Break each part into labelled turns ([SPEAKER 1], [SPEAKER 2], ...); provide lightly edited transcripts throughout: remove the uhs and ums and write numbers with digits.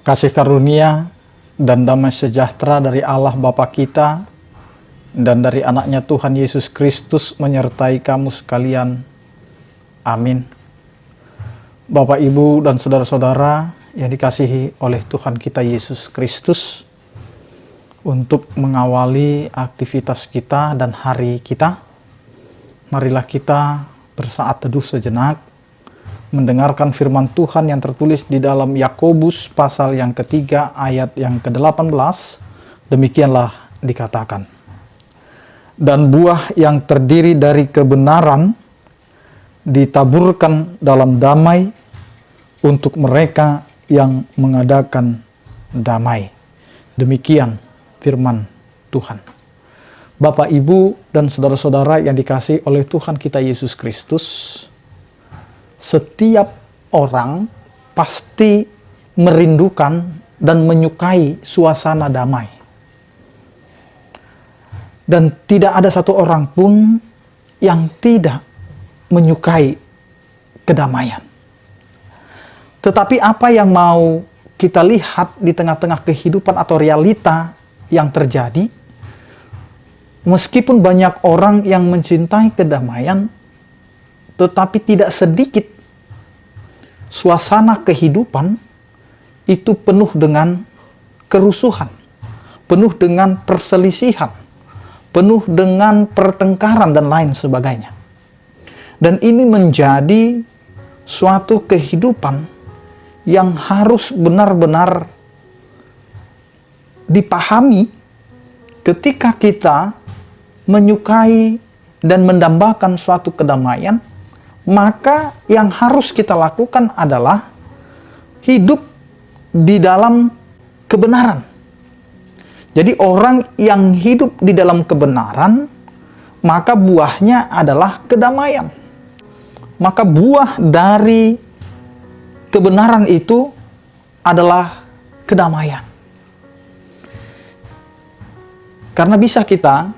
[SPEAKER 1] Kasih karunia dan damai sejahtera dari Allah Bapa kita dan dari anaknya Tuhan Yesus Kristus menyertai kamu sekalian. Amin. Bapak, Ibu, dan saudara-saudara yang dikasihi oleh Tuhan kita Yesus Kristus, untuk mengawali aktivitas kita dan hari kita, marilah kita bersaat teduh sejenak, mendengarkan firman Tuhan yang tertulis di dalam Yakobus pasal yang ketiga ayat yang ke-18. Demikianlah dikatakan, dan buah yang terdiri dari kebenaran ditaburkan dalam damai untuk mereka yang mengadakan damai. Demikian firman Tuhan. Bapak, Ibu, dan saudara-saudara yang dikasihi oleh Tuhan kita Yesus Kristus, setiap orang pasti merindukan dan menyukai suasana damai. Dan tidak ada satu orang pun yang tidak menyukai kedamaian. Tetapi apa yang mau kita lihat di tengah-tengah kehidupan atau realita yang terjadi, meskipun banyak orang yang mencintai kedamaian, tetapi tidak sedikit suasana kehidupan itu penuh dengan kerusuhan, penuh dengan perselisihan, penuh dengan pertengkaran dan lain sebagainya. Dan ini menjadi suatu kehidupan yang harus benar-benar dipahami ketika kita menyukai dan mendambakan suatu kedamaian. Maka yang harus kita lakukan adalah hidup di dalam kebenaran. Jadi orang yang hidup di dalam kebenaran, maka buahnya adalah kedamaian. Maka buah dari kebenaran itu adalah kedamaian. Karena bisa kita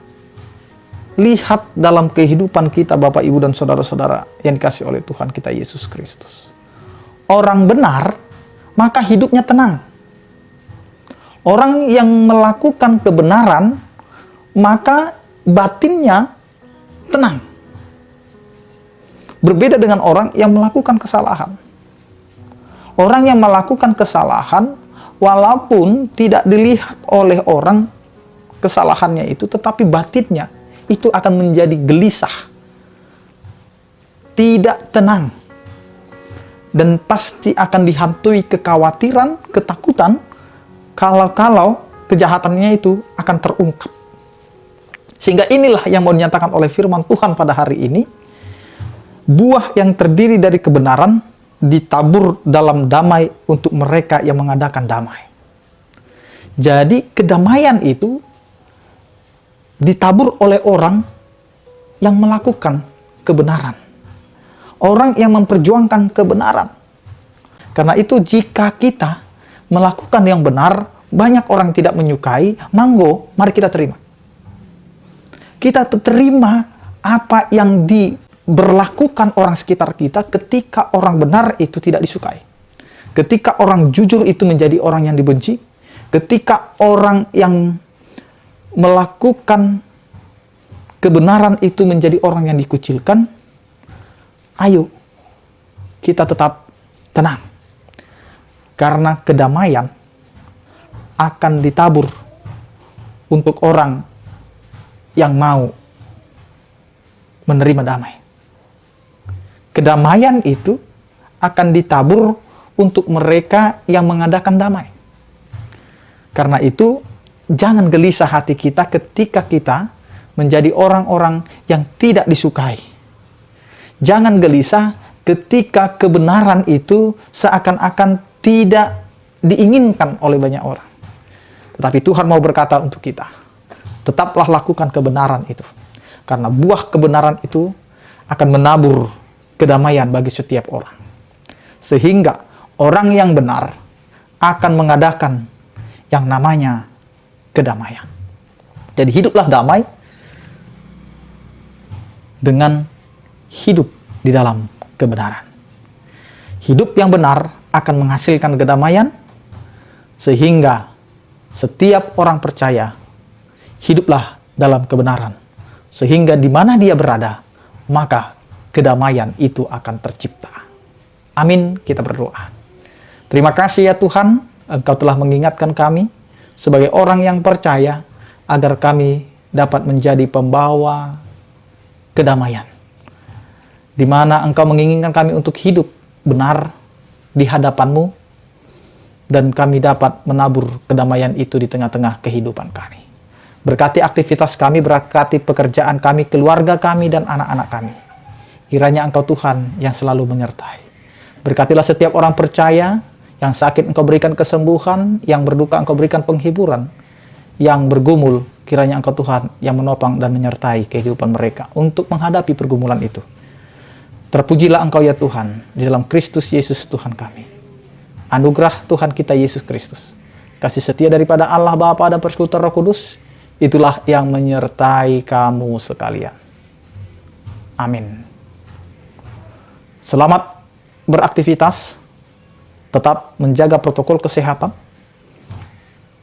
[SPEAKER 1] lihat dalam kehidupan kita, Bapak, Ibu, dan saudara-saudara yang dikasihi oleh Tuhan kita Yesus Kristus. Orang benar, maka hidupnya tenang. Orang yang melakukan kebenaran, maka batinnya tenang. Berbeda dengan orang yang melakukan kesalahan. Orang yang melakukan kesalahan, walaupun tidak dilihat oleh orang kesalahannya itu, tetapi batinnya itu akan menjadi gelisah, tidak tenang, dan pasti akan dihantui kekhawatiran, ketakutan, kalau kejahatannya itu akan terungkap. Sehingga inilah yang mau dinyatakan oleh firman Tuhan pada hari ini, buah yang terdiri dari kebenaran ditabur dalam damai untuk mereka yang mengadakan damai. Jadi kedamaian itu ditabur oleh orang yang melakukan kebenaran. Orang yang memperjuangkan kebenaran. Karena itu jika kita melakukan yang benar, banyak orang tidak menyukai, monggo, mari kita terima. Kita terima apa yang diberlakukan orang sekitar kita ketika orang benar itu tidak disukai. Ketika orang jujur itu menjadi orang yang dibenci. Ketika orang yang melakukan kebenaran itu menjadi orang yang dikucilkan, ayo kita tetap tenang. Karena kedamaian akan ditabur untuk orang yang mau menerima damai. Kedamaian itu akan ditabur untuk mereka yang mengadakan damai. Karena itu, jangan gelisah hati kita ketika kita menjadi orang-orang yang tidak disukai. Jangan gelisah ketika kebenaran itu seakan-akan tidak diinginkan oleh banyak orang. Tetapi Tuhan mau berkata untuk kita, tetaplah lakukan kebenaran itu. Karena buah kebenaran itu akan menabur kedamaian bagi setiap orang. Sehingga orang yang benar akan mengadakan yang namanya kedamaian. Jadi hiduplah damai dengan hidup di dalam kebenaran. Hidup yang benar akan menghasilkan kedamaian, Sehingga setiap orang percaya hiduplah dalam kebenaran. Sehingga di mana dia berada, maka kedamaian itu akan tercipta. Amin, kita berdoa. Terima kasih ya Tuhan, Engkau telah mengingatkan kami sebagai orang yang percaya agar kami dapat menjadi pembawa kedamaian. Di mana Engkau menginginkan kami untuk hidup benar di hadapan-Mu, dan kami dapat menabur kedamaian itu di tengah-tengah kehidupan kami. Berkati aktivitas kami, berkati pekerjaan kami, keluarga kami, dan anak-anak kami. Kiranya Engkau Tuhan yang selalu menyertai. Berkatilah setiap orang percaya, yang sakit Engkau berikan kesembuhan, yang berduka Engkau berikan penghiburan, yang bergumul, kiranya Engkau Tuhan yang menopang dan menyertai kehidupan mereka untuk menghadapi pergumulan itu. Terpujilah Engkau ya Tuhan, di dalam Kristus Yesus Tuhan kami. Anugerah Tuhan kita Yesus Kristus, kasih setia daripada Allah Bapa dan Persekutuan Roh Kudus, itulah yang menyertai kamu sekalian. Amin. Selamat beraktivitas, tetap menjaga protokol kesehatan,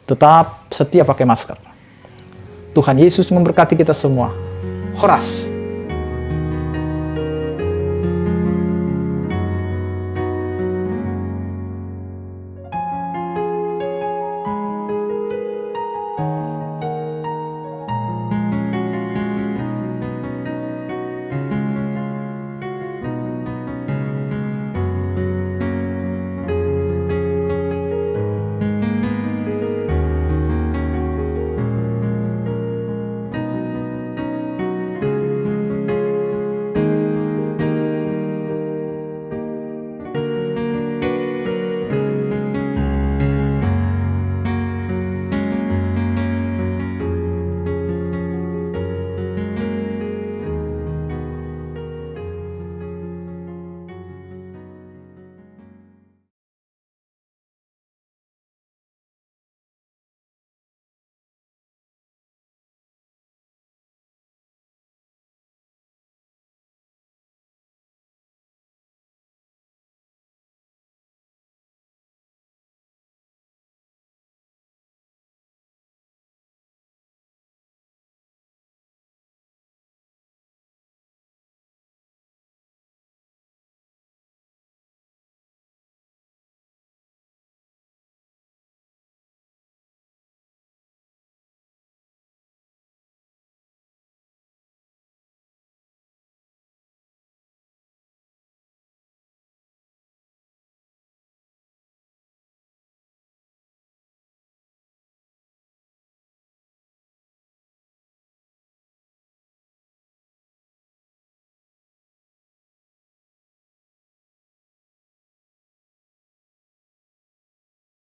[SPEAKER 1] tetap setia pakai masker. Tuhan Yesus memberkati kita semua. Horas.